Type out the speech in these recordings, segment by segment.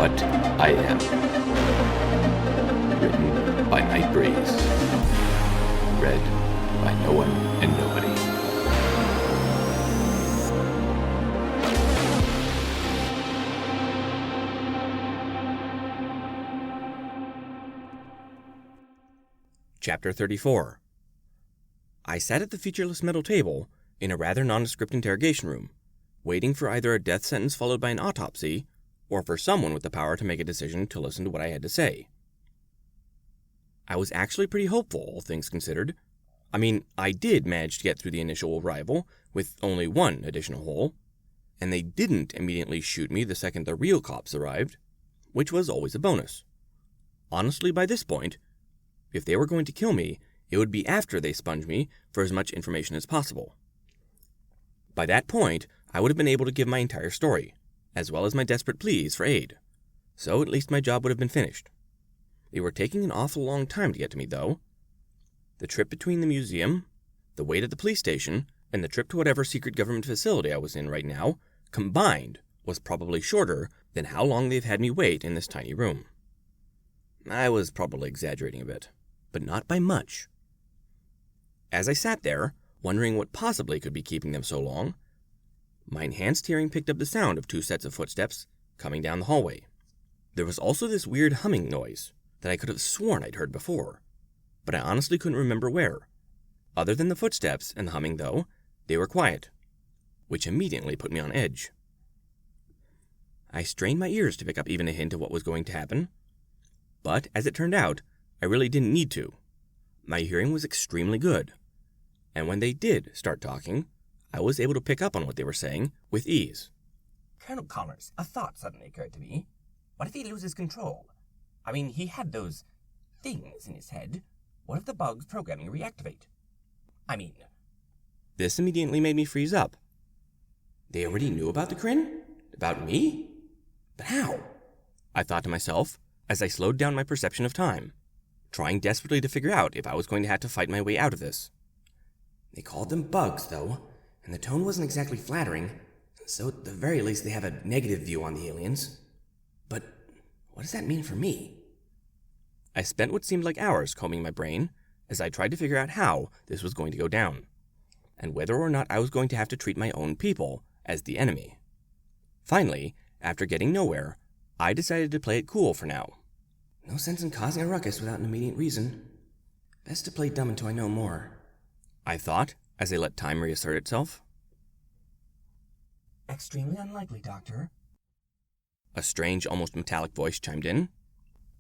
What I Am. Written by Night Breeze. Read by no one and nobody. Chapter 34. I sat at the featureless metal table in a rather nondescript interrogation room, waiting for either a death sentence followed by an autopsy, or for someone with the power to make a decision to listen to what I had to say. I was actually pretty hopeful, all things considered. I mean, I did manage to get through the initial arrival with only one additional hole, and they didn't immediately shoot me the second the real cops arrived, which was always a bonus. Honestly, by this point, if they were going to kill me, it would be after they sponged me for as much information as possible. By that point, I would have been able to give my entire story, as well as my desperate pleas for aid, so at least my job would have been finished. They were taking an awful long time to get to me, though. The trip between the museum, the wait at the police station, and the trip to whatever secret government facility I was in right now, combined, was probably shorter than how long they've had me wait in this tiny room. I was probably exaggerating a bit, but not by much. As I sat there, wondering what possibly could be keeping them so long, my enhanced hearing picked up the sound of 2 sets of footsteps coming down the hallway. There was also this weird humming noise that I could have sworn I'd heard before, but I honestly couldn't remember where. Other than the footsteps and the humming, though, they were quiet, which immediately put me on edge. I strained my ears to pick up even a hint of what was going to happen, but as it turned out, I really didn't need to. My hearing was extremely good, and when they did start talking, I was able to pick up on what they were saying with ease. Colonel Connors, a thought suddenly occurred to me. What if he loses control? I mean, he had those things in his head. What if the bug's programming reactivate? This immediately made me freeze up. They already knew about the Kryn? About me? But how? I thought to myself as I slowed down my perception of time, trying desperately to figure out if I was going to have to fight my way out of this. They called them bugs, though, and the tone wasn't exactly flattering, so at the very least they have a negative view on the aliens. But what does that mean for me? I spent what seemed like hours combing my brain as I tried to figure out how this was going to go down, and whether or not I was going to have to treat my own people as the enemy. Finally, after getting nowhere, I decided to play it cool for now. No sense in causing a ruckus without an immediate reason. Best to play dumb until I know more, I thought, as I let time reassert itself. Extremely unlikely, Doctor. A strange, almost metallic voice chimed in.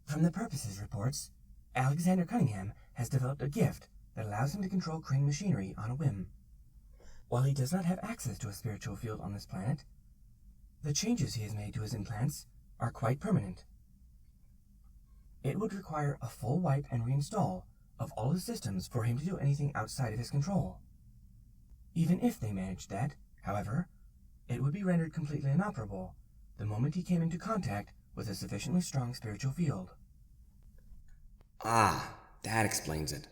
From the purposes reports, Alexander Cunningham has developed a gift that allows him to control Kryn machinery on a whim. While he does not have access to a spiritual field on this planet, the changes he has made to his implants are quite permanent. It would require a full wipe and reinstall of all his systems for him to do anything outside of his control. Even if they managed that, however, it would be rendered completely inoperable the moment he came into contact with a sufficiently strong spiritual field. Ah, that explains it,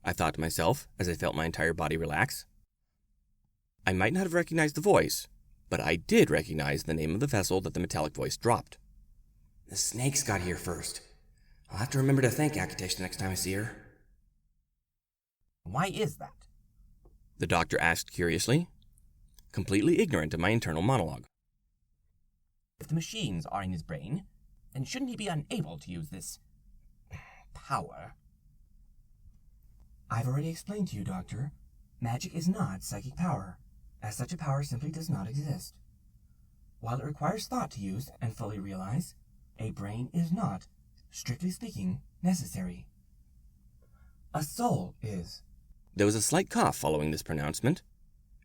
I thought to myself as I felt my entire body relax. I might not have recognized the voice, but I did recognize the name of the vessel that the metallic voice dropped. The snakes got here first. I'll have to remember to thank Akatish the next time I see her. Why is that? The doctor asked curiously, completely ignorant of my internal monologue. If the machines are in his brain, then shouldn't he be unable to use this power? I've already explained to you, Doctor. Magic is not psychic power, as such a power simply does not exist. While it requires thought to use and fully realize, a brain is not, strictly speaking, necessary. A soul is. There was a slight cough following this pronouncement,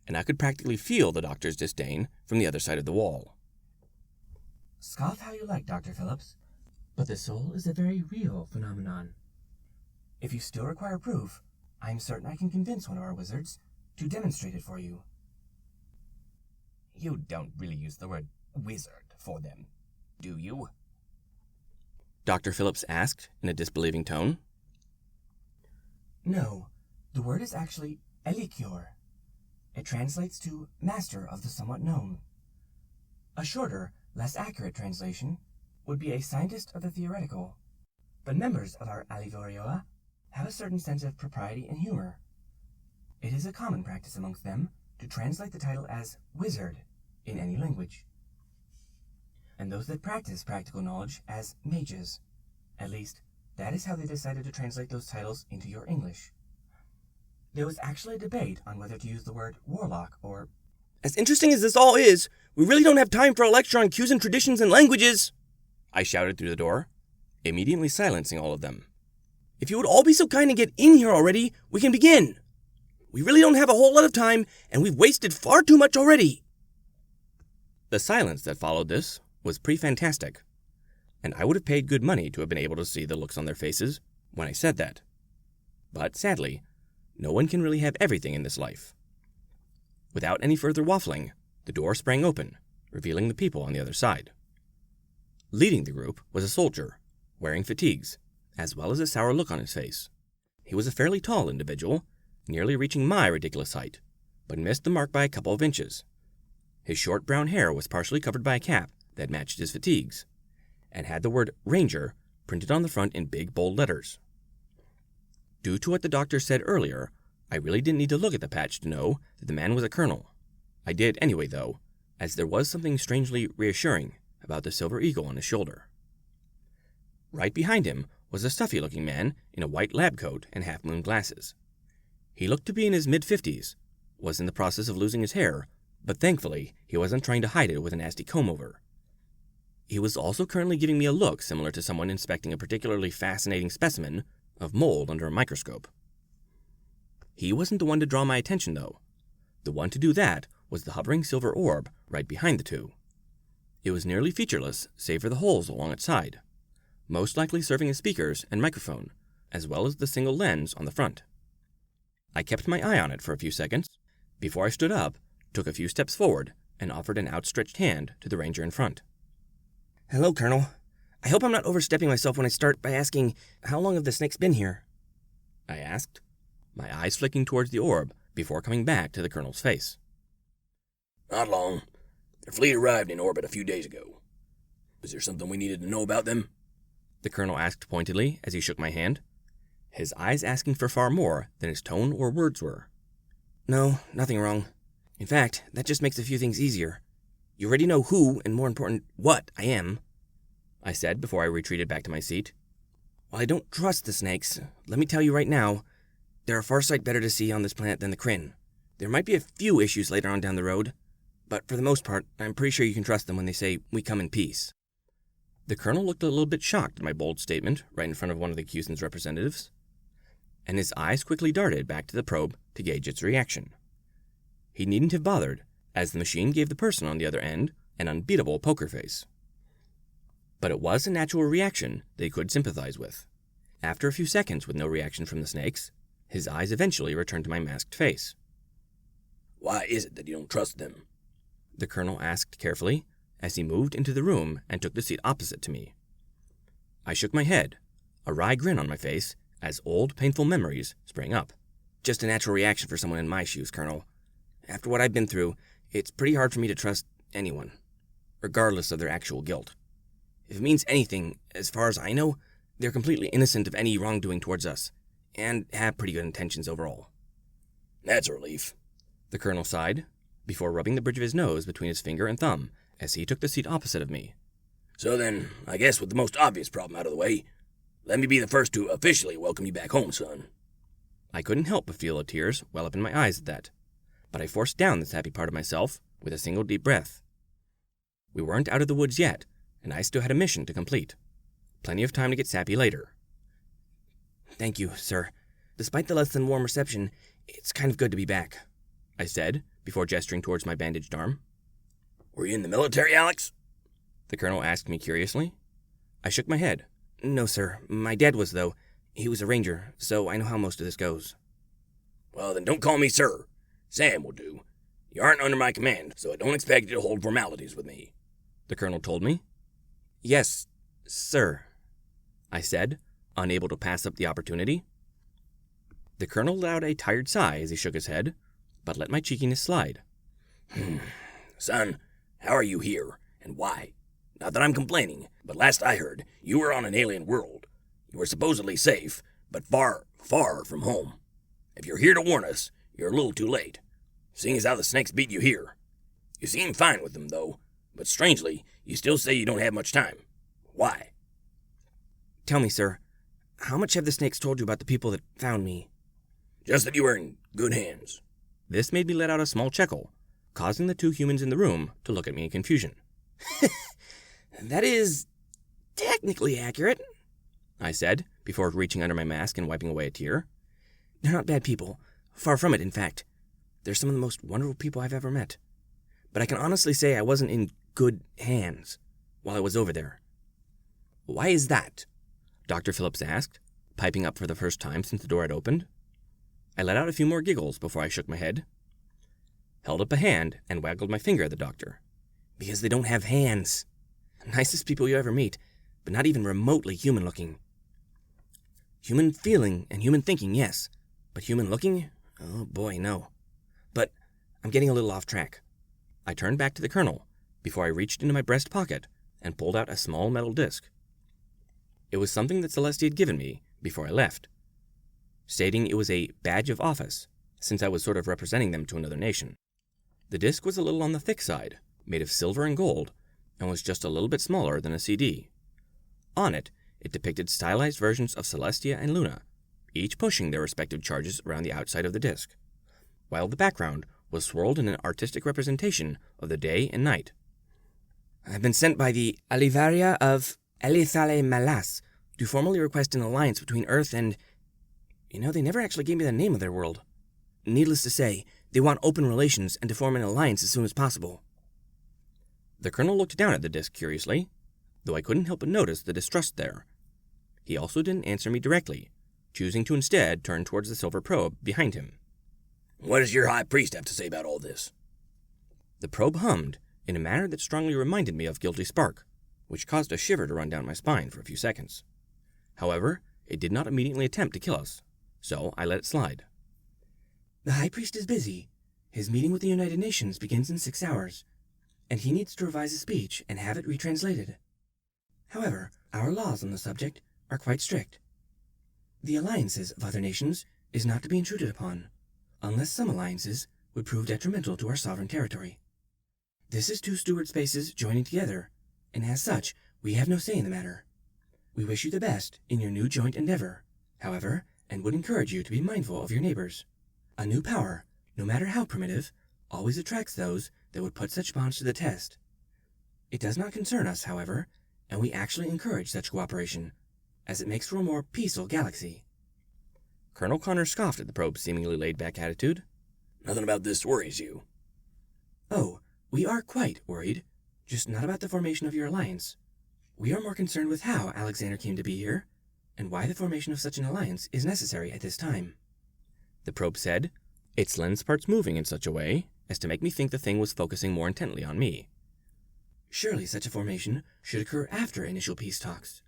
and I could practically feel the doctor's disdain from the other side of the wall. Scoff how you like, Dr. Phillips, but the soul is a very real phenomenon. If you still require proof, I'm certain I can convince one of our wizards to demonstrate it for you. You don't really use the word wizard for them, do you? Dr. Phillips asked in a disbelieving tone. No, the word is actually elikior. It translates to master of the somewhat known. A shorter, less accurate translation would be a scientist of the theoretical, but members of our Alivorioa have a certain sense of propriety and humor. It is a common practice amongst them to translate the title as wizard in any language, and those that practice practical knowledge as mages. At least, that is how they decided to translate those titles into your English. There was actually a debate on whether to use the word warlock or... As interesting as this all is, we really don't have time for a lecture on cues and traditions and languages, I shouted through the door, immediately silencing all of them. If you would all be so kind and get in here already, we can begin. We really don't have a whole lot of time, and we've wasted far too much already. The silence that followed this was pretty fantastic, and I would have paid good money to have been able to see the looks on their faces when I said that. But sadly, no one can really have everything in this life. Without any further waffling, the door sprang open, revealing the people on the other side. Leading the group was a soldier, wearing fatigues, as well as a sour look on his face. He was a fairly tall individual, nearly reaching my ridiculous height, but missed the mark by a couple of inches. His short brown hair was partially covered by a cap that matched his fatigues, and had the word Ranger printed on the front in big, bold letters. Due to what the doctor said earlier, I really didn't need to look at the patch to know that the man was a colonel. I did anyway, though, as there was something strangely reassuring about the silver eagle on his shoulder. Right behind him was a stuffy-looking man in a white lab coat and half-moon glasses. He looked to be in his mid-50s, was in the process of losing his hair, but thankfully he wasn't trying to hide it with a nasty comb-over. He was also currently giving me a look similar to someone inspecting a particularly fascinating specimen of mold under a microscope. He wasn't the one to draw my attention, though. The one to do that was the hovering silver orb right behind the two. It was nearly featureless, save for the holes along its side, most likely serving as speakers and microphone, as well as the single lens on the front. I kept my eye on it for a few seconds, before I stood up, took a few steps forward, and offered an outstretched hand to the ranger in front. Hello, Colonel. I hope I'm not overstepping myself when I start by asking, how long have the snakes been here? I asked, my eyes flicking towards the orb before coming back to the colonel's face. Not long. Their fleet arrived in orbit a few days ago. Was there something we needed to know about them? The colonel asked pointedly as he shook my hand, his eyes asking for far more than his tone or words were. No, nothing wrong. In fact, that just makes a few things easier. You already know who, and more important, what I am, I said before I retreated back to my seat. While I don't trust the snakes, let me tell you right now, they're a far sight better to see on this planet than the Kryn. There might be a few issues later on down the road, but for the most part, I'm pretty sure you can trust them when they say, we come in peace. The colonel looked a little bit shocked at my bold statement right in front of one of the Cusan's representatives, and his eyes quickly darted back to the probe to gauge its reaction. He needn't have bothered, as the machine gave the person on the other end an unbeatable poker face. But it was a natural reaction that he could sympathize with. After a few seconds with no reaction from the snakes, his eyes eventually returned to my masked face. Why is it that you don't trust them? The colonel asked carefully, as he moved into the room and took the seat opposite to me. I shook my head, a wry grin on my face, as old, painful memories sprang up. Just a natural reaction for someone in my shoes, Colonel. After what I've been through, it's pretty hard for me to trust anyone, regardless of their actual guilt. If it means anything, as far as I know, they're completely innocent of any wrongdoing towards us, and have pretty good intentions overall. That's a relief. The colonel sighed, before rubbing the bridge of his nose between his finger and thumb as he took the seat opposite of me. So then, I guess with the most obvious problem out of the way, let me be the first to officially welcome you back home, son. I couldn't help but feel the tears well up in my eyes at that, but I forced down this happy part of myself with a single deep breath. We weren't out of the woods yet, and I still had a mission to complete. Plenty of time to get sappy later. Thank you, sir. Despite the less than warm reception, it's kind of good to be back, I said, before gesturing towards my bandaged arm. Were you in the military, Alex? The colonel asked me curiously. I shook my head. No, sir. My dad was, though. He was a ranger, so I know how most of this goes. Well, then don't call me sir. Sam will do. You aren't under my command, so I don't expect you to hold formalities with me, the colonel told me. Yes, sir, I said, unable to pass up the opportunity. The colonel allowed a tired sigh as he shook his head, but let my cheekiness slide. Son, how are you here, and why? Not that I'm complaining, but last I heard, you were on an alien world. You were supposedly safe, but far, far from home. If you're here to warn us, you're a little too late, seeing as how the snakes beat you here. You seem fine with them, though, but strangely, you still say you don't have much time. Why? Tell me, sir, how much have the snakes told you about the people that found me? Just that you were in good hands. This made me let out a small chuckle, causing the two humans in the room to look at me in confusion. That is technically accurate, I said, before reaching under my mask and wiping away a tear. They're not bad people. Far from it, in fact. They're some of the most wonderful people I've ever met. But I can honestly say I wasn't in good hands while I was over there. Why is that? Dr. Phillips asked, piping up for the first time since the door had opened. I let out a few more giggles before I shook my head, held up a hand, and waggled my finger at the doctor. Because they don't have hands. Nicest people you ever meet, but not even remotely human-looking. Human feeling and human thinking, yes, but human-looking? Oh boy, no. But I'm getting a little off track. I turned back to the colonel before I reached into my breast pocket and pulled out a small metal disc. It was something that Celestia had given me before I left, stating it was a badge of office, since I was sort of representing them to another nation. The disc was a little on the thick side, made of silver and gold, and was just a little bit smaller than a CD. On it depicted stylized versions of Celestia and Luna, each pushing their respective charges around the outside of the disc, while the background was swirled in an artistic representation of the day and night. I've been sent by the Alivaria of Elithale Malas to formally request an alliance between Earth and... they never actually gave me the name of their world. Needless to say, they want open relations and to form an alliance as soon as possible. The colonel looked down at the disc curiously, though I couldn't help but notice the distrust there. He also didn't answer me directly, choosing to instead turn towards the silver probe behind him. What does your high priest have to say about all this? The probe hummed in a manner that strongly reminded me of Guilty Spark, which caused a shiver to run down my spine for a few seconds. However, it did not immediately attempt to kill us, so I let it slide. The High Priest is busy. His meeting with the United Nations begins in 6 hours, and he needs to revise his speech and have it retranslated. However, our laws on the subject are quite strict. The alliances of other nations is not to be intruded upon, unless some alliances would prove detrimental to our sovereign territory. This is 2 steward spaces joining together, and as such, we have no say in the matter. We wish you the best in your new joint endeavor, however, and would encourage you to be mindful of your neighbors. A new power, no matter how primitive, always attracts those that would put such bonds to the test. It does not concern us, however, and we actually encourage such cooperation, as it makes for a more peaceful galaxy. Colonel Connor scoffed at the probe's seemingly laid-back attitude. Nothing about this worries you. Oh, we are quite worried, just not about the formation of your alliance. We are more concerned with how Alexander came to be here, and why the formation of such an alliance is necessary at this time. The probe said, its lens parts moving in such a way as to make me think the thing was focusing more intently on me. Surely such a formation should occur after initial peace talks.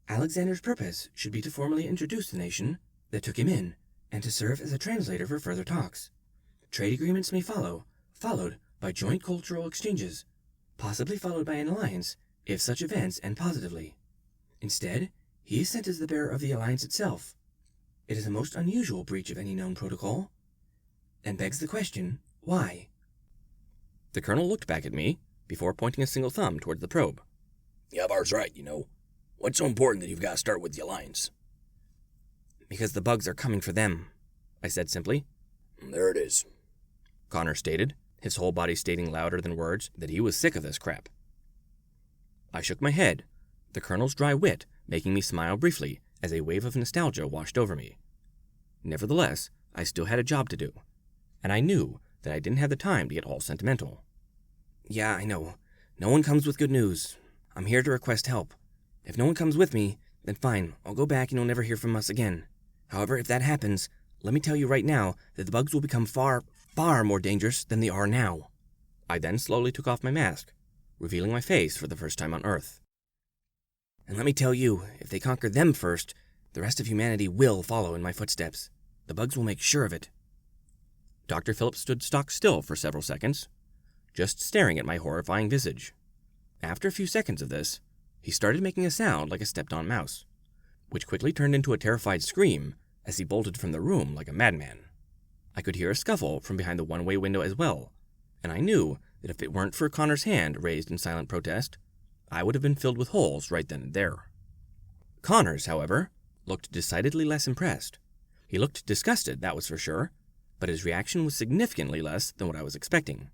Alexander's purpose should be to formally introduce the nation that took him in, and to serve as a translator for further talks. Trade agreements may follow, followed by joint cultural exchanges, possibly followed by an alliance if such events end positively. Instead, he is sent as the bearer of the alliance itself. It is a most unusual breach of any known protocol, and begs the question, why? The colonel looked back at me before pointing a single thumb towards the probe. Yavar's right, What's so important that you've got to start with the alliance? Because the bugs are coming for them, I said simply. There it is, Connor stated, his whole body stating louder than words that he was sick of this crap. I shook my head, the colonel's dry wit making me smile briefly as a wave of nostalgia washed over me. Nevertheless, I still had a job to do, and I knew that I didn't have the time to get all sentimental. Yeah, I know. No one comes with good news. I'm here to request help. If no one comes with me, then fine, I'll go back and you'll never hear from us again. However, if that happens, let me tell you right now that the bugs will become far, far more dangerous than they are now. I then slowly took off my mask, revealing my face for the first time on Earth. And let me tell you, if they conquer them first, the rest of humanity will follow in my footsteps. The bugs will make sure of it. Dr. Phillips stood stock still for several seconds, just staring at my horrifying visage. After a few seconds of this, he started making a sound like a stepped-on mouse, which quickly turned into a terrified scream as he bolted from the room like a madman. I could hear a scuffle from behind the one-way window as well, and I knew that if it weren't for Connor's hand raised in silent protest, I would have been filled with holes right then and there. Connors, however, looked decidedly less impressed. He looked disgusted, that was for sure, but his reaction was significantly less than what I was expecting.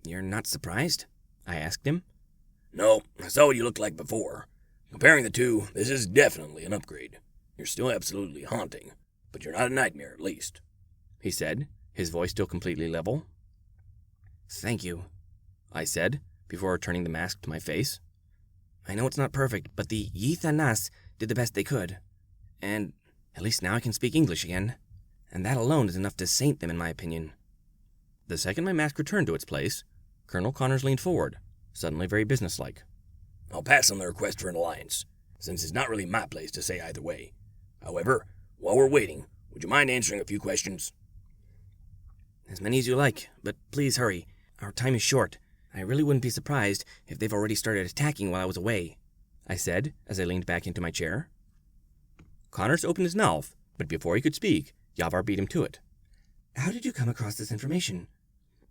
"You're not surprised?" I asked him. No, I saw what you looked like before. Comparing the two, this is definitely an upgrade. You're still absolutely haunting, but you're not a nightmare at least," he said, his voice still completely level. "Thank you," I said, before turning the mask to my face. "I know it's not perfect, but the Yeeth and Nas did the best they could. And at least now I can speak English again, and that alone is enough to saint them in my opinion." The second my mask returned to its place, Colonel Connors leaned forward, suddenly very businesslike. "I'll pass on the request for an alliance, since it's not really my place to say either way. However, while we're waiting, would you mind answering a few questions?" "As many as you like, but please hurry. Our time is short. I really wouldn't be surprised if they've already started attacking while I was away," I said as I leaned back into my chair. Connors opened his mouth, but before he could speak, Yavar beat him to it. "How did you come across this information?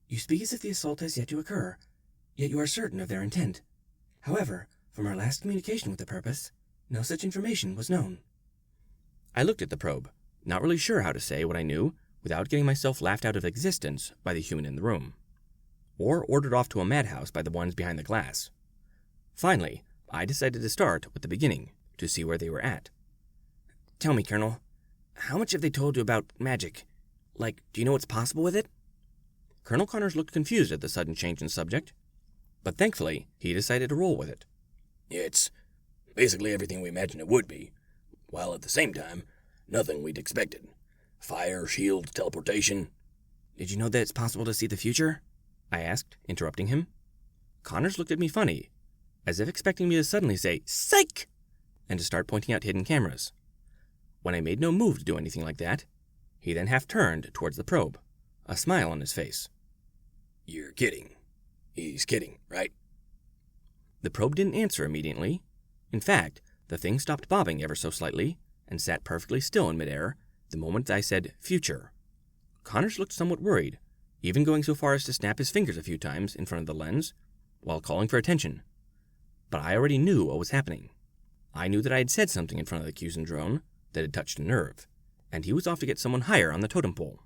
You speak as if the assault has yet to occur, yet you are certain of their intent. However, from our last communication with the Purpose, no such information was known." I looked at the probe, not really sure how to say what I knew without getting myself laughed out of existence by the human in the room, or ordered off to a madhouse by the ones behind the glass. Finally, I decided to start with the beginning, to see where they were at. "Tell me, Colonel, how much have they told you about magic? Like, do you know what's possible with it?" Colonel Connors looked confused at the sudden change in subject, but thankfully, he decided to roll with it. "It's basically everything we imagined it would be, while at the same time, nothing we'd expected. Fire, shield, teleportation." "Did you know that it's possible to see the future?" I asked, interrupting him. Connors looked at me funny, as if expecting me to suddenly say, "Psych!" and to start pointing out hidden cameras. When I made no move to do anything like that, he then half-turned towards the probe, a smile on his face. "You're kidding. He's kidding, right?" The probe didn't answer immediately. In fact, the thing stopped bobbing ever so slightly and sat perfectly still in midair the moment I said future. Connors looked somewhat worried, even going so far as to snap his fingers a few times in front of the lens while calling for attention. But I already knew what was happening. I knew that I had said something in front of the Cusan drone that had touched a nerve, and he was off to get someone higher on the totem pole.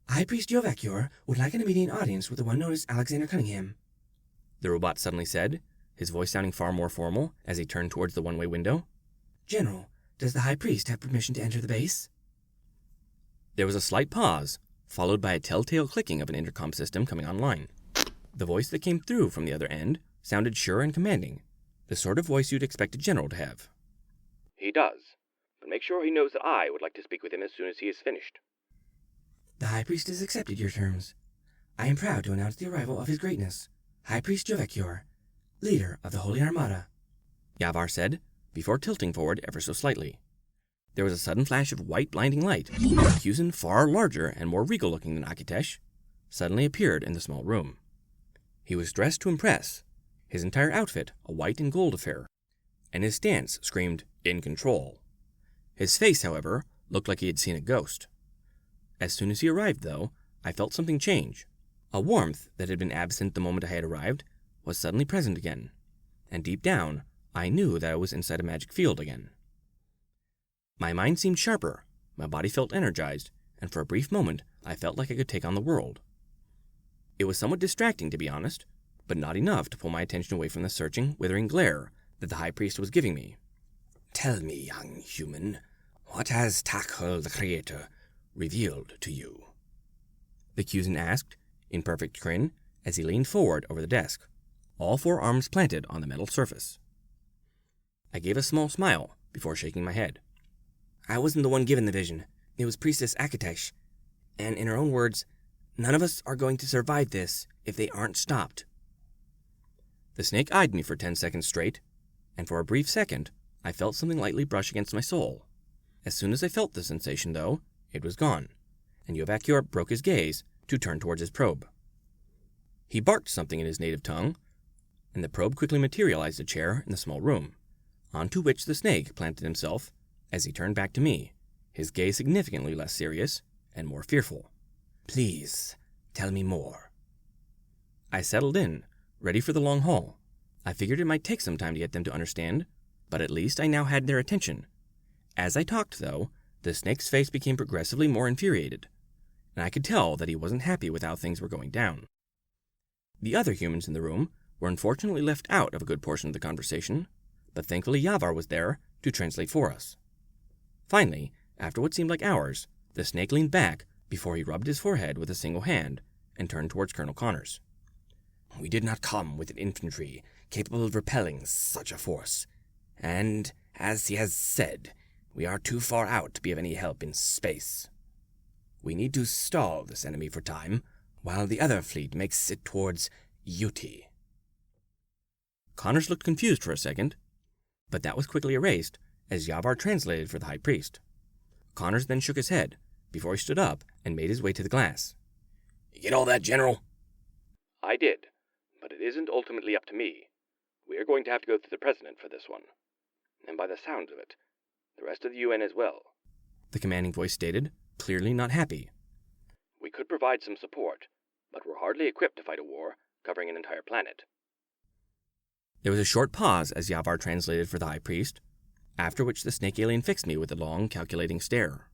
"High Priest Jovakior would like an immediate audience with the one known as Alexander Cunningham," the robot suddenly said, his voice sounding far more formal as he turned towards the one-way window. "General, does the High Priest have permission to enter the base?" There was a slight pause, followed by a telltale clicking of an intercom system coming online. The voice that came through from the other end sounded sure and commanding, the sort of voice you'd expect a general to have. "He does, but make sure he knows that I would like to speak with him as soon as he is finished." "The High Priest has accepted your terms. I am proud to announce the arrival of His Greatness, High Priest Jovakior, leader of the Holy Armada," Yavar said, before tilting forward ever so slightly. There was a sudden flash of white blinding light, and Cusan, far larger and more regal-looking than Akitesh, suddenly appeared in the small room. He was dressed to impress, his entire outfit a white and gold affair, and his stance screamed, "In control." His face, however, looked like he had seen a ghost. As soon as he arrived, though, I felt something change. A warmth that had been absent the moment I had arrived was suddenly present again, and deep down, I knew that I was inside a magic field again. My mind seemed sharper, my body felt energized, and for a brief moment, I felt like I could take on the world. It was somewhat distracting, to be honest, but not enough to pull my attention away from the searching, withering glare that the High Priest was giving me. "Tell me, young human, what has Takhul, the Creator, revealed to you?" the Cusan asked, in perfect grin, as he leaned forward over the desk, all four arms planted on the metal surface. I gave a small smile before shaking my head. "I wasn't the one given the vision. It was Priestess Akitesh. And in her own words, none of us are going to survive this if they aren't stopped." The snake eyed me for 10 seconds straight, and for a brief second, I felt something lightly brush against my soul. As soon as I felt the sensation, though, it was gone, and Jovakior broke his gaze to turn towards his probe. He barked something in his native tongue, and the probe quickly materialized a chair in the small room, onto which the snake planted himself as he turned back to me, his gaze significantly less serious and more fearful. "Please, tell me more." I settled in, ready for the long haul. I figured it might take some time to get them to understand, but at least I now had their attention. As I talked, though, the snake's face became progressively more infuriated, and I could tell that he wasn't happy with how things were going down. The other humans in the room were unfortunately left out of a good portion of the conversation, but thankfully Yavar was there to translate for us. Finally, after what seemed like hours, the snake leaned back before he rubbed his forehead with a single hand and turned towards Colonel Connors. "We did not come with an infantry capable of repelling such a force, and, as he has said, we are too far out to be of any help in space. We need to stall this enemy for time, while the other fleet makes it towards Uti." Connors looked confused for a second, but that was quickly erased as Yavar translated for the High Priest. Connors then shook his head before he stood up and made his way to the glass. "You get all that, General?" I did, but it isn't ultimately up to me. We are going to have to go through the President for this one. And by the sounds of it, the rest of the UN as well. The commanding voice stated, clearly not happy. We could provide some support, but we're hardly equipped to fight a war covering an entire planet. There was a short pause as Yavar translated for the High Priest, after which the snake alien fixed me with a long, calculating stare.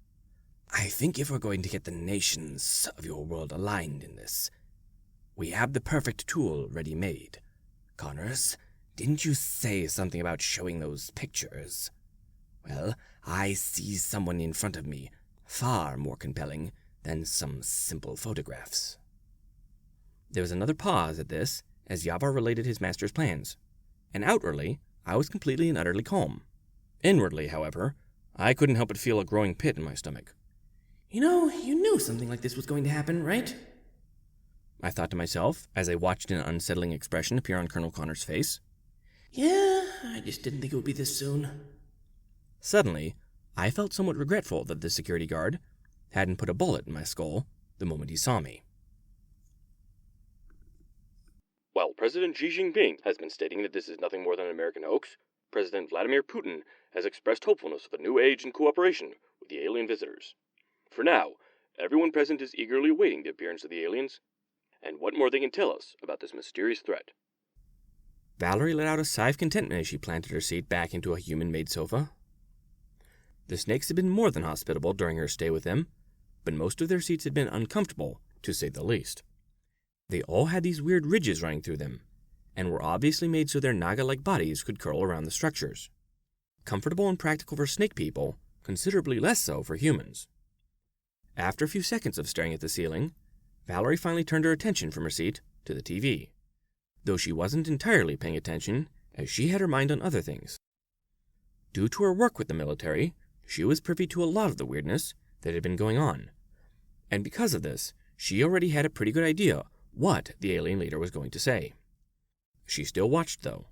"I think if we're going to get the nations of your world aligned in this, we have the perfect tool ready-made. Connors, didn't you say something about showing those pictures? Well, I see someone in front of me far more compelling than some simple photographs." There was another pause at this as Yavar related his master's plans, and outwardly, I was completely and utterly calm. Inwardly, however, I couldn't help but feel a growing pit in my stomach. You knew something like this was going to happen, right? I thought to myself as I watched an unsettling expression appear on Colonel Connor's face. Yeah, I just didn't think it would be this soon. Suddenly, I felt somewhat regretful that the security guard hadn't put a bullet in my skull the moment he saw me. While President Xi Jinping has been stating that this is nothing more than an American hoax, President Vladimir Putin has expressed hopefulness of a new age in cooperation with the alien visitors. For now, everyone present is eagerly awaiting the appearance of the aliens, and what more they can tell us about this mysterious threat. Valerie let out a sigh of contentment as she planted her seat back into a human-made sofa. The snakes had been more than hospitable during her stay with them, but most of their seats had been uncomfortable, to say the least. They all had these weird ridges running through them, and were obviously made so their naga-like bodies could curl around the structures. Comfortable and practical for snake people, considerably less so for humans. After a few seconds of staring at the ceiling, Valerie finally turned her attention from her seat to the TV, though she wasn't entirely paying attention as she had her mind on other things. Due to her work with the military, she was privy to a lot of the weirdness that had been going on, and because of this, she already had a pretty good idea what the alien leader was going to say. She still watched, though.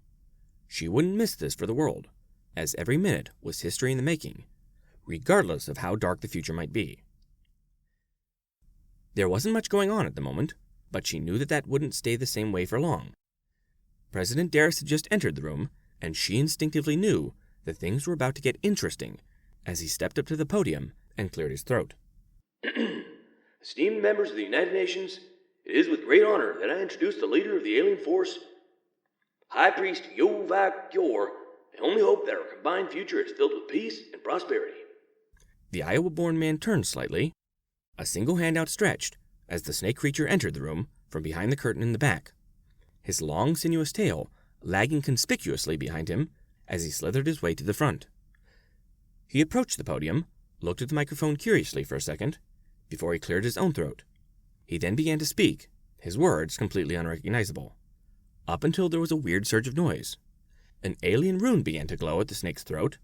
She wouldn't miss this for the world, as every minute was history in the making, regardless of how dark the future might be. There wasn't much going on at the moment, but she knew that wouldn't stay the same way for long. President Darris had just entered the room, and she instinctively knew that things were about to get interesting as he stepped up to the podium and cleared his throat. Esteemed members of the United Nations, it is with great honor that I introduce the leader of the alien force, High Priest Yovak Yor, and only hope that our combined future is filled with peace and prosperity. The Iowa-born man turned slightly, a single hand outstretched, as the snake creature entered the room from behind the curtain in the back, his long, sinuous tail lagging conspicuously behind him as he slithered his way to the front. He approached the podium, looked at the microphone curiously for a second, before he cleared his own throat. He then began to speak, his words completely unrecognizable, up until there was a weird surge of noise. An alien rune began to glow at the snake's throat,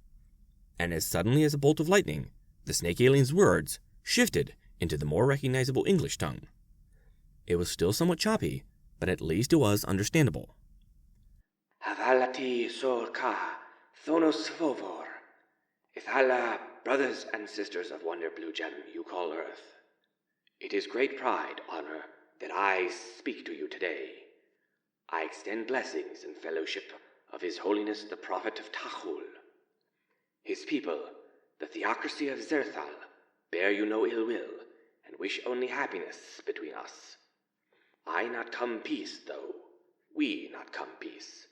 and as suddenly as a bolt of lightning, the snake alien's words shifted into the more recognizable English tongue. It was still somewhat choppy, but at least it was understandable. Havalati Sorka, Thonos Vovor, Ithala, brothers and sisters of Wonder Blue Gem you call Earth. It is great pride, honor, that I speak to you today. I extend blessings and fellowship of His Holiness the Prophet of Tahul. His people, the theocracy of Zerthal, bear you no ill will, and wish only happiness between us. I not come peace, though. We not come peace.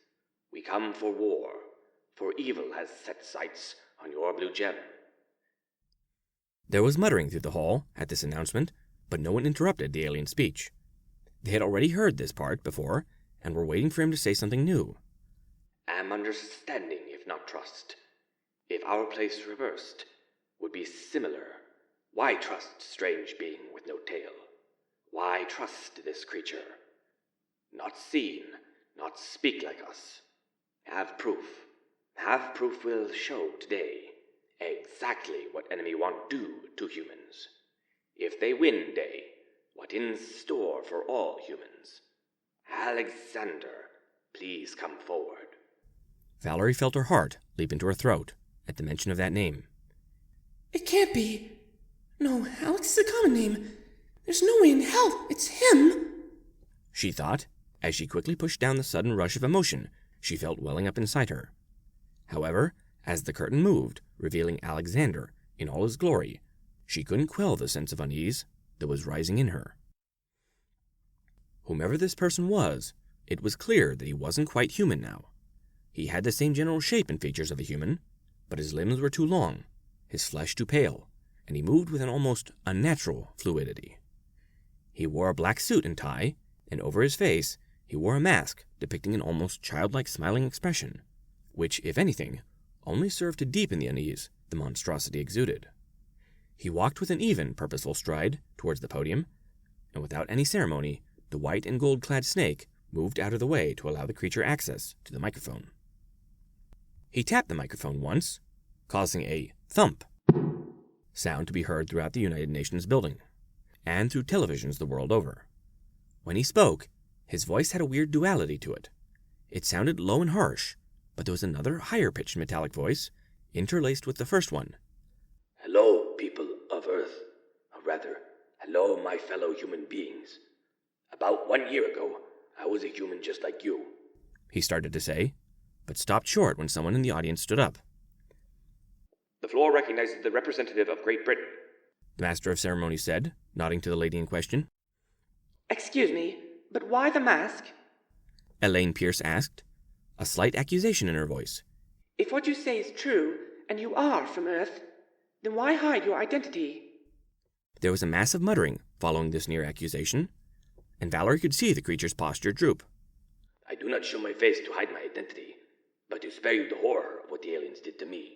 We come for war, for evil has set sights on your blue gem. There was muttering through the hall at this announcement, but no one interrupted the alien speech. They had already heard this part before, and were waiting for him to say something new. Am understanding, if not trust. If our place reversed, would be similar. Why trust strange being with no tail? Why trust this creature? Not seen, not speak like us. Have proof. Have proof will show today exactly what enemy want do to humans. If they win day, what in store for all humans. Alexander, please come forward. Valerie felt her heart leap into her throat at the mention of that name. It can't be. No, Alex is a common name. There's no way in hell it's him, she thought, as she quickly pushed down the sudden rush of emotion she felt welling up inside her. However, as the curtain moved, revealing Alexander in all his glory, she couldn't quell the sense of unease that was rising in her. Whomever this person was, it was clear that he wasn't quite human now. He had the same general shape and features of a human, but his limbs were too long, his flesh too pale, and he moved with an almost unnatural fluidity. He wore a black suit and tie, and over his face he wore a mask depicting an almost childlike smiling expression, which, if anything, only served to deepen the unease the monstrosity exuded. He walked with an even, purposeful stride towards the podium, and without any ceremony, the white and gold-clad snake moved out of the way to allow the creature access to the microphone. He tapped the microphone once, causing a thump sound to be heard throughout the United Nations building, and through televisions the world over. When he spoke, his voice had a weird duality to it. It sounded low and harsh, but there was another higher-pitched metallic voice interlaced with the first one. Hello, people of Earth. Or rather, hello, my fellow human beings. About 1 year ago, I was a human just like you. He started to say, but stopped short when someone in the audience stood up. The floor recognizes the representative of Great Britain. The master of ceremonies said, nodding to the lady in question. Excuse me, but why the mask? Elaine Pierce asked, a slight accusation in her voice. If what you say is true, and you are from Earth, then why hide your identity? There was a massive muttering following this near accusation, and Valerie could see the creature's posture droop. I do not show my face to hide my identity, but to spare you the horror of what the aliens did to me.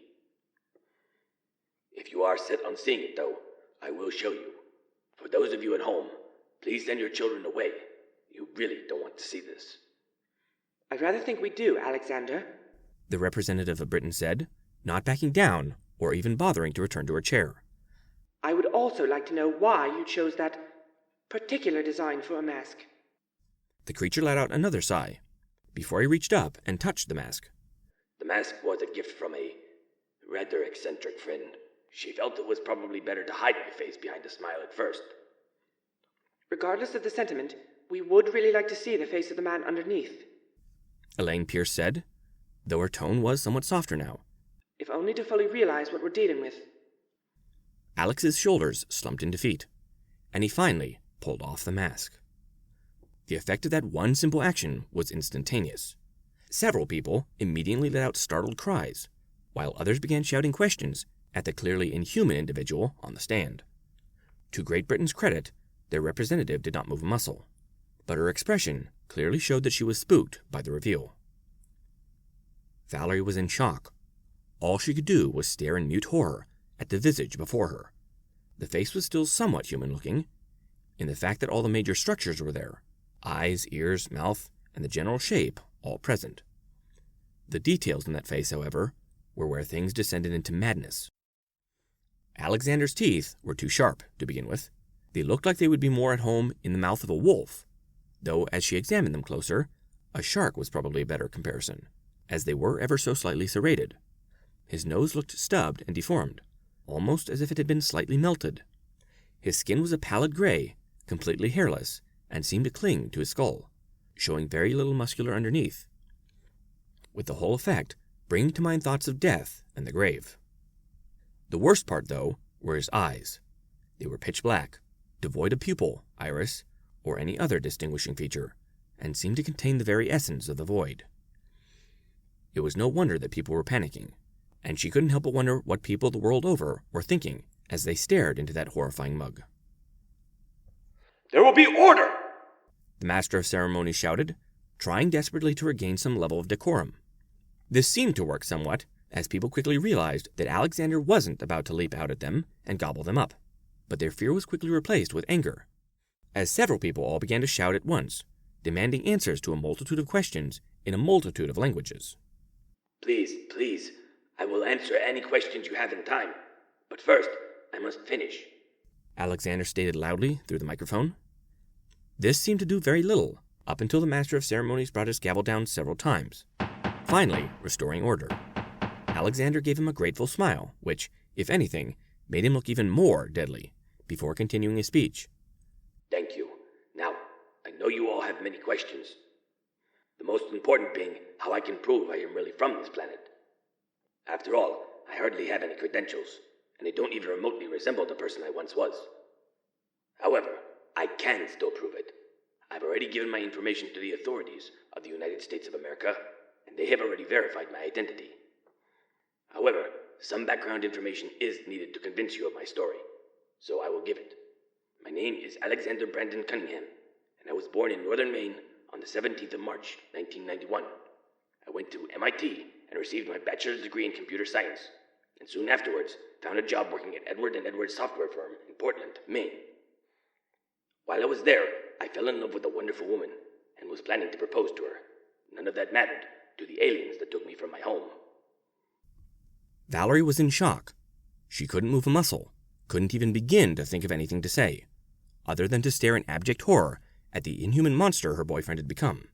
If you are set on seeing it, though, I will show you. For those of you at home, please send your children away. You really don't want to see this. I'd rather think we do, Alexander, the representative of Britain said, not backing down or even bothering to return to her chair. I would also like to know why you chose that particular design for a mask. The creature let out another sigh before he reached up and touched the mask. The mask was a gift from a rather eccentric friend. She felt it was probably better to hide my face behind a smile at first. Regardless of the sentiment, we would really like to see the face of the man underneath, Elaine Pierce said, though her tone was somewhat softer now. If only to fully realize what we're dealing with. Alex's shoulders slumped in defeat, and he finally pulled off the mask. The effect of that one simple action was instantaneous. Several people immediately let out startled cries, while others began shouting questions at the clearly inhuman individual on the stand. To Great Britain's credit, their representative did not move a muscle, but her expression clearly showed that she was spooked by the reveal. Valerie was in shock. All she could do was stare in mute horror at the visage before her. The face was still somewhat human-looking, in the fact that all the major structures were there, eyes, ears, mouth, and the general shape all present. The details in that face, however, were where things descended into madness. Alexander's teeth were too sharp, to begin with. They looked like they would be more at home in the mouth of a wolf, though as she examined them closer, a shark was probably a better comparison, as they were ever so slightly serrated. His nose looked stubbed and deformed, almost as if it had been slightly melted. His skin was a pallid gray, completely hairless, and seemed to cling to his skull. showing very little muscular underneath, with the whole effect bringing to mind thoughts of death and the grave. The worst part, though, were his eyes. They were pitch black, devoid of pupil, iris, or any other distinguishing feature, and seemed to contain the very essence of the void. It was no wonder that people were panicking, and she couldn't help but wonder what people the world over were thinking as they stared into that horrifying mug. There will be order! The Master of Ceremonies shouted, trying desperately to regain some level of decorum. This seemed to work somewhat, as people quickly realized that Alexander wasn't about to leap out at them and gobble them up, but their fear was quickly replaced with anger, as several people all began to shout at once, demanding answers to a multitude of questions in a multitude of languages. Please, I will answer any questions you have in time, but first, I must finish, Alexander stated loudly through the microphone. This seemed to do very little, up until the Master of Ceremonies brought his gavel down several times, finally restoring order. Alexander gave him a grateful smile, which, if anything, made him look even more deadly, before continuing his speech. Thank you. Now, I know you all have many questions. The most important being how I can prove I am really from this planet. After all, I hardly have any credentials, and I don't even remotely resemble the person I once was. However, I can still prove it. I've already given my information to the authorities of the United States of America, and they have already verified my identity. However, some background information is needed to convince you of my story, so I will give it. My name is Alexander Brandon Cunningham, and I was born in northern Maine on the 17th of March, 1991. I went to MIT and received my bachelor's degree in computer science, and soon afterwards found a job working at Edward & Edward software firm in Portland, Maine. While I was there, I fell in love with a wonderful woman and was planning to propose to her. None of that mattered to the aliens that took me from my home. Valerie was in shock. She couldn't move a muscle, couldn't even begin to think of anything to say, other than to stare in abject horror at the inhuman monster her boyfriend had become.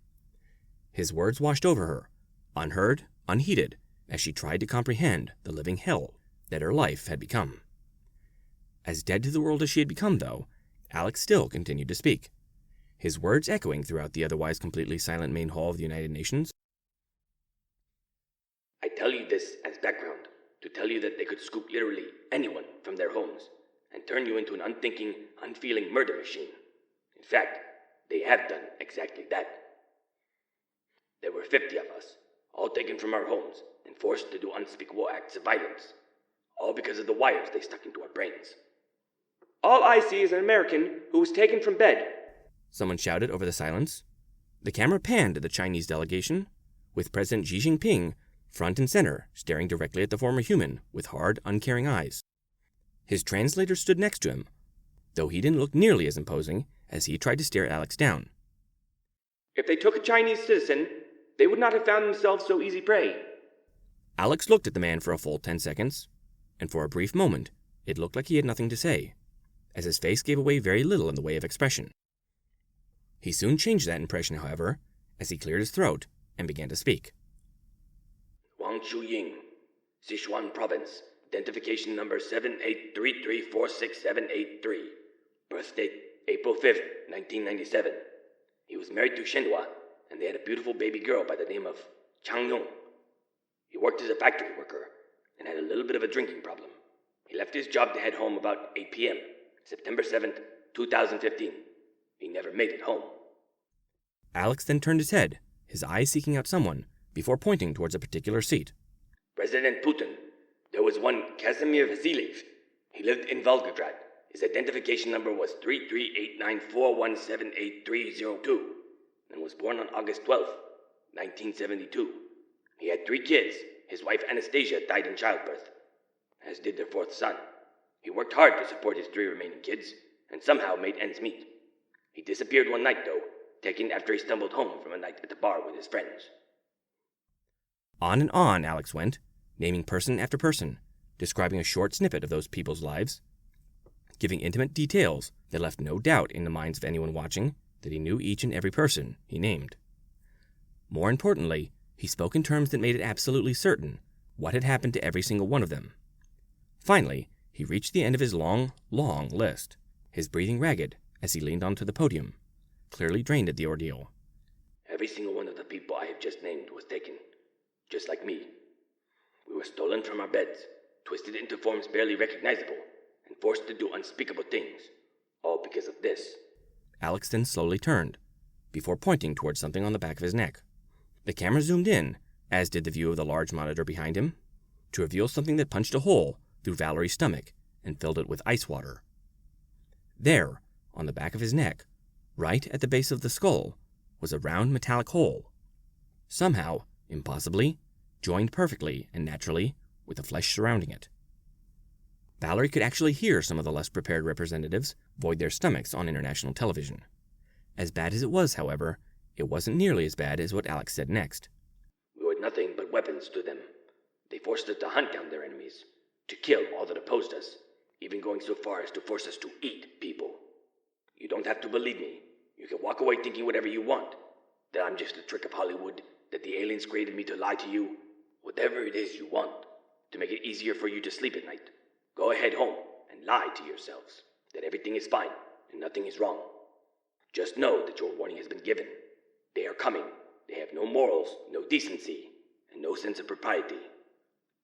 His words washed over her, unheard, unheeded, as she tried to comprehend the living hell that her life had become. As dead to the world as she had become, though, Alex still continued to speak, his words echoing throughout the otherwise completely silent main hall of the United Nations. I tell you this as background, to tell you that they could scoop literally anyone from their homes and turn you into an unthinking, unfeeling murder machine. In fact, they have done exactly that. There were 50 of us, all taken from our homes and forced to do unspeakable acts of violence, all because of the wires they stuck into our brains. All I see is an American who was taken from bed, someone shouted over the silence. The camera panned to the Chinese delegation, with President Xi Jinping front and center, staring directly at the former human with hard, uncaring eyes. His translator stood next to him, though he didn't look nearly as imposing as he tried to stare Alex down. If they took a Chinese citizen, they would not have found themselves so easy prey. Alex looked at the man for a full 10 seconds, and for a brief moment, it looked like he had nothing to say, as his face gave away very little in the way of expression. He soon changed that impression, however, as he cleared his throat and began to speak. Wang Ying, Sichuan Province, identification number 783346783, birth date April 5th, 1997. He was married to Shenhua, and they had a beautiful baby girl by the name of Chang Yong. He worked as a factory worker and had a little bit of a drinking problem. He left his job to head home about 8 p.m., September 7th, 2015. He never made it home. Alex then turned his head, his eyes seeking out someone, before pointing towards a particular seat. President Putin. There was one Casimir Vasiliev. He lived in Volgograd. His identification number was 338941788302 and was born on August 12th, 1972. He had 3 kids. His wife Anastasia died in childbirth, as did their 4th son. He worked hard to support his 3 remaining kids and somehow made ends meet. He disappeared one night, though, taken after he stumbled home from a night at the bar with his friends. On and on Alex went, naming person after person, describing a short snippet of those people's lives, giving intimate details that left no doubt in the minds of anyone watching that he knew each and every person he named. More importantly, he spoke in terms that made it absolutely certain what had happened to every single one of them. Finally, he reached the end of his long, long list, his breathing ragged as he leaned onto the podium, clearly drained at the ordeal. Every single one of the people I have just named was taken, just like me. We were stolen from our beds, twisted into forms barely recognizable, and forced to do unspeakable things, all because of this. Alex then slowly turned, before pointing towards something on the back of his neck. The camera zoomed in, as did the view of the large monitor behind him, to reveal something that punched a hole through Valerie's stomach and filled it with ice water. There, on the back of his neck, right at the base of the skull, was a round metallic hole. Somehow, impossibly, joined perfectly and naturally with the flesh surrounding it. Valerie could actually hear some of the less prepared representatives void their stomachs on international television. As bad as it was, however, it wasn't nearly as bad as what Alex said next. We were nothing but weapons to them. They forced us to hunt down their enemies, to kill all that opposed us, even going so far as to force us to eat people. You don't have to believe me. You can walk away thinking whatever you want, that I'm just a trick of Hollywood, that the aliens created me to lie to you. Whatever it is you want, to make it easier for you to sleep at night. Go ahead home and lie to yourselves that everything is fine and nothing is wrong. Just know that your warning has been given. They are coming. They have no morals, no decency, and no sense of propriety.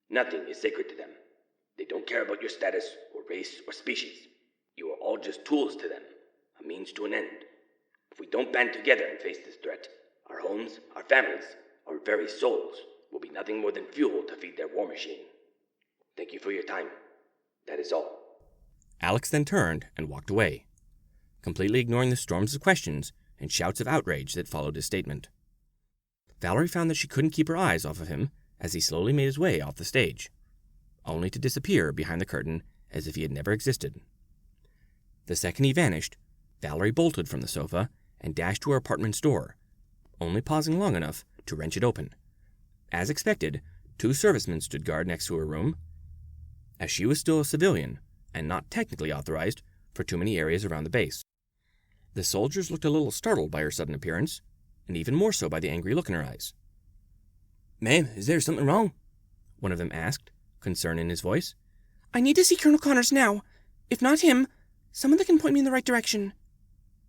Nothing is sacred to them. They don't care about your status or race or species. You are all just tools to them, a means to an end. If we don't band together and face this threat, our homes, our families, our very souls will be nothing more than fuel to feed their war machine. Thank you for your time. That is all. Alex then turned and walked away, completely ignoring the storms of questions and shouts of outrage that followed his statement. Valerie found that she couldn't keep her eyes off of him as he slowly made his way off the stage, only to disappear behind the curtain as if he had never existed. The second he vanished, Valerie bolted from the sofa and dashed to her apartment's door, only pausing long enough to wrench it open. As expected, 2 servicemen stood guard next to her room, as she was still a civilian and not technically authorized for too many areas around the base. The soldiers looked a little startled by her sudden appearance, and even more so by the angry look in her eyes. "Ma'am, is there something wrong?" one of them asked, concern in his voice. I need to see Colonel Connors now. If not him, someone that can point me in the right direction,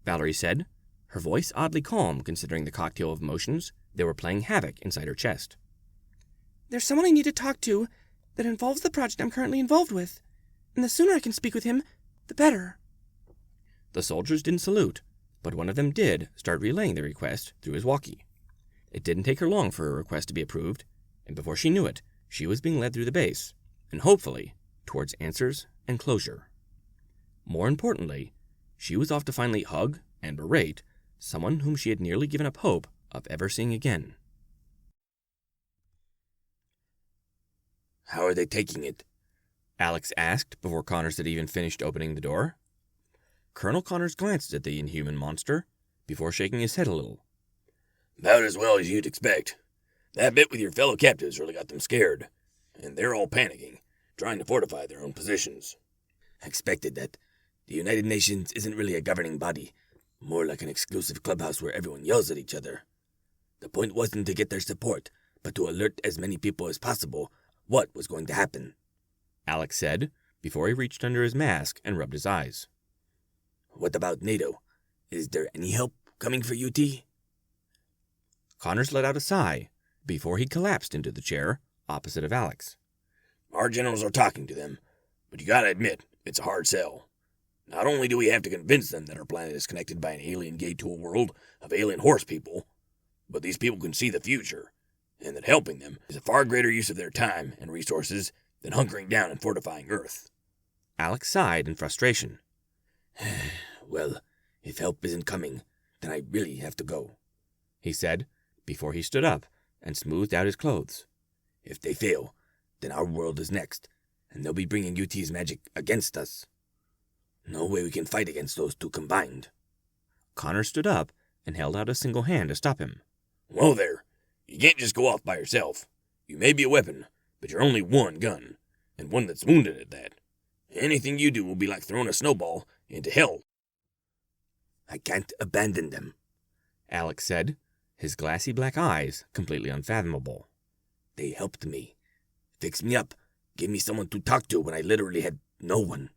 Valerie said, her voice oddly calm considering the cocktail of emotions that were playing havoc inside her chest. There's someone I need to talk to that involves the project I'm currently involved with, and the sooner I can speak with him, the better. The soldiers didn't salute, but one of them did start relaying the request through his walkie. It didn't take her long for her request to be approved, and before she knew it, she was being led through the base, and hopefully towards answers and closure. More importantly, she was off to finally hug and berate someone whom she had nearly given up hope of ever seeing again. How are they taking it? Alex asked before Connors had even finished opening the door. Colonel Connors glanced at the inhuman monster before shaking his head a little. About as well as you'd expect. That bit with your fellow captives really got them scared, and they're all panicking, trying to fortify their own positions. I expected that. The United Nations isn't really a governing body, more like an exclusive clubhouse where everyone yells at each other. The point wasn't to get their support, but to alert as many people as possible what was going to happen, Alex said, before he reached under his mask and rubbed his eyes. What about NATO? Is there any help coming for UT? Connors let out a sigh before he collapsed into the chair opposite of Alex. Our generals are talking to them, but you gotta admit, it's a hard sell. Not only do we have to convince them that our planet is connected by an alien gate to a world of alien horse people, but these people can see the future, and that helping them is a far greater use of their time and resources than hunkering down and fortifying Earth. Alex sighed in frustration. Well, if help isn't coming, then I really have to go, he said, before he stood up and smoothed out his clothes. If they fail, then our world is next, and they'll be bringing UT's magic against us. No way we can fight against those two combined. Connor stood up and held out a single hand to stop him. Whoa there. You can't just go off by yourself. You may be a weapon, but you're only one gun, and one that's wounded at that. Anything you do will be like throwing a snowball into hell. I can't abandon them, Alex said, his glassy black eyes completely unfathomable. They helped me, fixed me up, gave me someone to talk to when I literally had no one.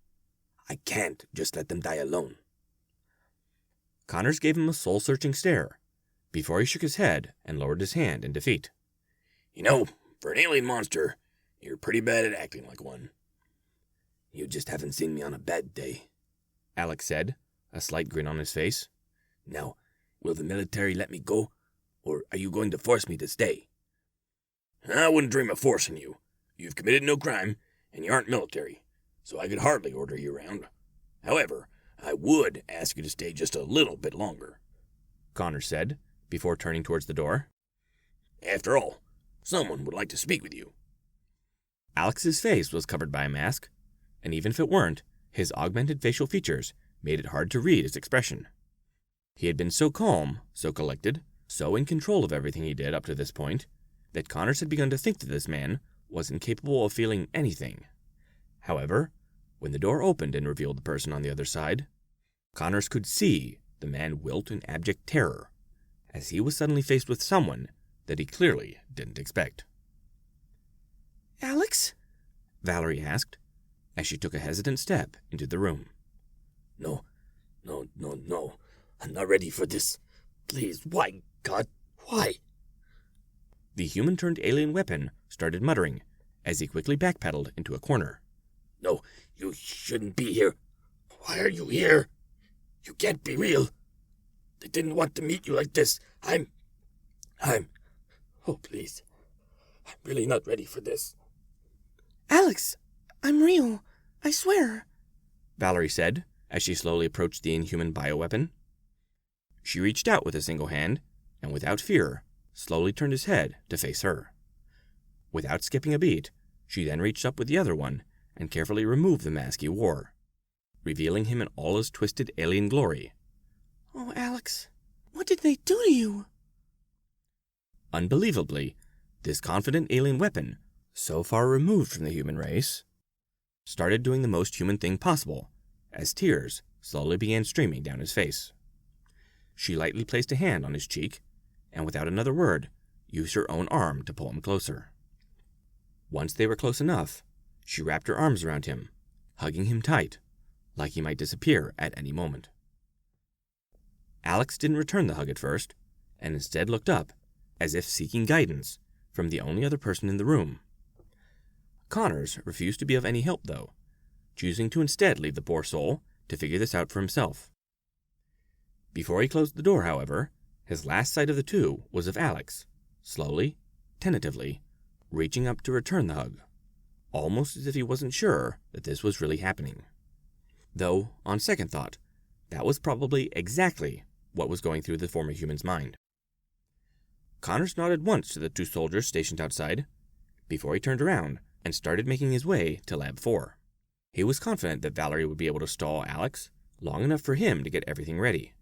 I can't just let them die alone. Connors gave him a soul-searching stare, before he shook his head and lowered his hand in defeat. You know, for an alien monster, you're pretty bad at acting like one. You just haven't seen me on a bad day, Alex said, a slight grin on his face. Now, will the military let me go, or are you going to force me to stay? I wouldn't dream of forcing you. You've committed no crime, and you aren't military, so I could hardly order you around. However, I would ask you to stay just a little bit longer, Connor said, before turning towards the door. After all, someone would like to speak with you. Alex's face was covered by a mask, and even if it weren't, his augmented facial features made it hard to read his expression. He had been so calm, so collected, so in control of everything he did up to this point, that Connors had begun to think that this man was incapable of feeling anything. However, when the door opened and revealed the person on the other side, Connors could see the man wilt in abject terror, as he was suddenly faced with someone that he clearly didn't expect. Alex? Valerie asked, as she took a hesitant step into the room. No. I'm not ready for this. Please, why, God, why? The human-turned-alien weapon started muttering as he quickly backpedaled into a corner. No, you shouldn't be here. Why are you here? You can't be real. They didn't want to meet you like this. Oh, please. I'm really not ready for this. Alex, I'm real. I swear, Valerie said as she slowly approached the inhuman bioweapon. She reached out with a single hand, and without fear, slowly turned his head to face her. Without skipping a beat, she then reached up with the other one and carefully removed the mask he wore, revealing him in all his twisted alien glory. Oh, Alex, what did they do to you? Unbelievably, this confident alien weapon, so far removed from the human race, started doing the most human thing possible, as tears slowly began streaming down his face. She lightly placed a hand on his cheek, and without another word, used her own arm to pull him closer. Once they were close enough, she wrapped her arms around him, hugging him tight, like he might disappear at any moment. Alex didn't return the hug at first, and instead looked up, as if seeking guidance from the only other person in the room. Connors refused to be of any help, though, choosing to instead leave the poor soul to figure this out for himself. Before he closed the door, however, his last sight of the two was of Alex, slowly, tentatively, reaching up to return the hug, almost as if he wasn't sure that this was really happening. Though, on second thought, that was probably exactly what was going through the former human's mind. Connors nodded once to the two soldiers stationed outside, before he turned around and started making his way to Lab 4. He was confident that Valerie would be able to stall Alex long enough for him to get everything ready.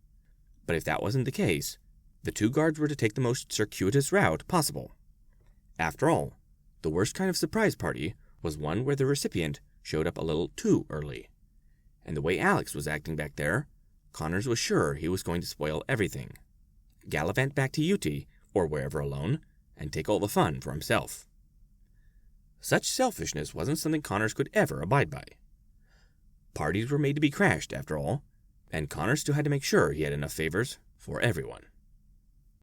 But if that wasn't the case, the two guards were to take the most circuitous route possible. After all, the worst kind of surprise party was one where the recipient showed up a little too early. And the way Alex was acting back there, Connors was sure he was going to spoil everything. Gallivant back to UT, or wherever alone, and take all the fun for himself. Such selfishness wasn't something Connors could ever abide by. Parties were made to be crashed, after all, and Connors still had to make sure he had enough favors for everyone.